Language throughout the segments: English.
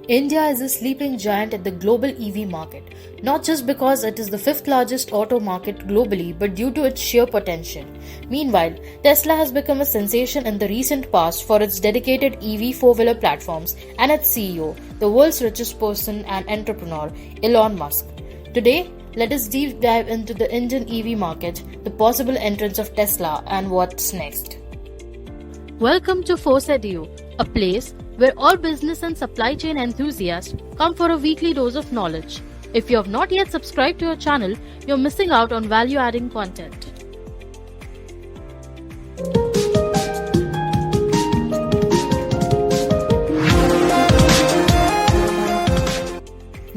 India is a sleeping giant at the global EV market, not just because it is the fifth largest auto market globally, but due to its sheer potential. Meanwhile, Tesla has become a sensation in the recent past for its dedicated EV four-wheeler platforms and its CEO, the world's richest person and entrepreneur, Elon Musk. Today, let us deep dive into the Indian EV market, the possible entrance of Tesla, and what's next. Welcome to Force Edu, a place where all business and supply chain enthusiasts come for a weekly dose of knowledge. If you have not yet subscribed to our channel, you're missing out on value-adding content.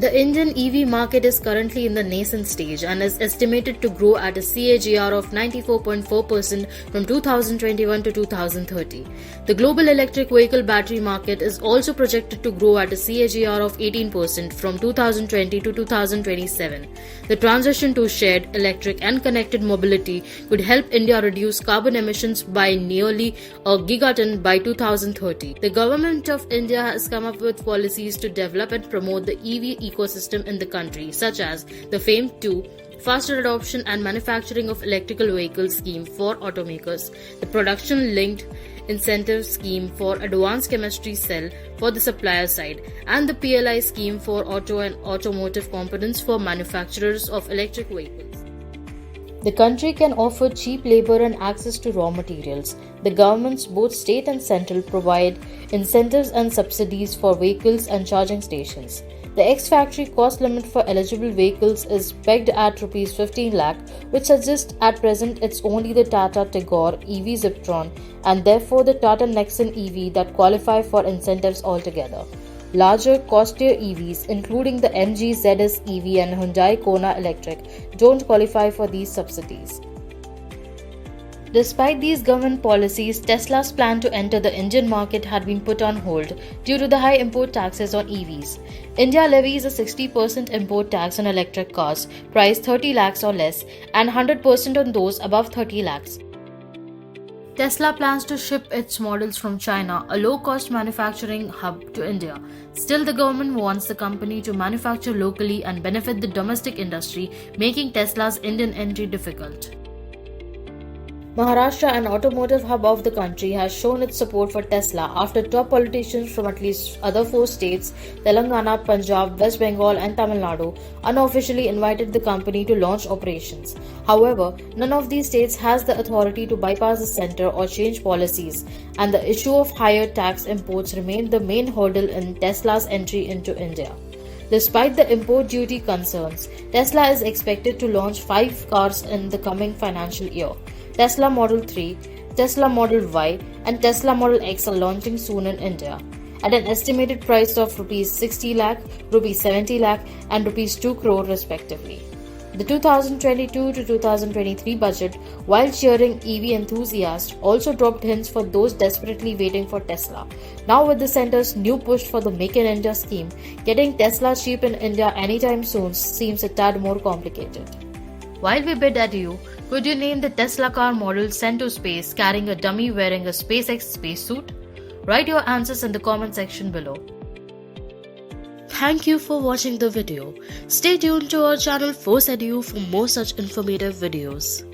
The Indian EV market is currently in the nascent stage and is estimated to grow at a CAGR of 94.4% from 2021 to 2030. The global electric vehicle battery market is also projected to grow at a CAGR of 18% from 2020 to 2027. The transition to shared, electric and connected mobility could help India reduce carbon emissions by nearly a gigaton by 2030. The government of India has come up with policies to develop and promote the EV ecosystem in the country, such as the FAME 2, Faster Adoption and Manufacturing of Electrical Vehicles Scheme for Automakers, the Production Linked Incentive Scheme for Advanced Chemistry Cell for the supplier side, and the PLI scheme for auto and automotive components for manufacturers of electric vehicles. The country can offer cheap labor and access to raw materials. The governments, both state and central, provide incentives and subsidies for vehicles and charging stations. The ex-factory cost limit for eligible vehicles is pegged at Rs 15 lakh, which suggests at present it's only the Tata Tigor EV Ziptron and therefore the Tata Nexon EV that qualify for incentives altogether. Larger, costlier EVs, including the MG ZS EV and Hyundai Kona Electric, don't qualify for these subsidies. Despite these government policies, Tesla's plan to enter the Indian market had been put on hold due to the high import taxes on EVs. India levies a 60% import tax on electric cars priced 30 lakhs or less and 100% on those above 30 lakhs. Tesla plans to ship its models from China, a low-cost manufacturing hub, to India. Still, the government wants the company to manufacture locally and benefit the domestic industry, making Tesla's Indian entry difficult. Maharashtra, an automotive hub of the country, has shown its support for Tesla after top politicians from at least other four states, Telangana, Punjab, West Bengal and Tamil Nadu, unofficially invited the company to launch operations. However, none of these states has the authority to bypass the center or change policies, and the issue of higher tax imports remained the main hurdle in Tesla's entry into India. Despite the import duty concerns, Tesla is expected to launch 5 cars in the coming financial year. Tesla Model 3, Tesla Model Y and Tesla Model X are launching soon in India at an estimated price of Rs 60 lakh, Rs 70 lakh and Rs 2 crore respectively. The 2022 to 2023 budget, while cheering EV enthusiasts, also dropped hints for those desperately waiting for Tesla. Now with the centre's new push for the Make in India scheme, getting Tesla cheap in India anytime soon seems a tad more complicated. While we bid adieu, could you name the Tesla car model sent to space carrying a dummy wearing a SpaceX spacesuit? Write your answers in the comment section below. Thank you for watching the video. Stay tuned to our channel Force Edu for more such informative videos.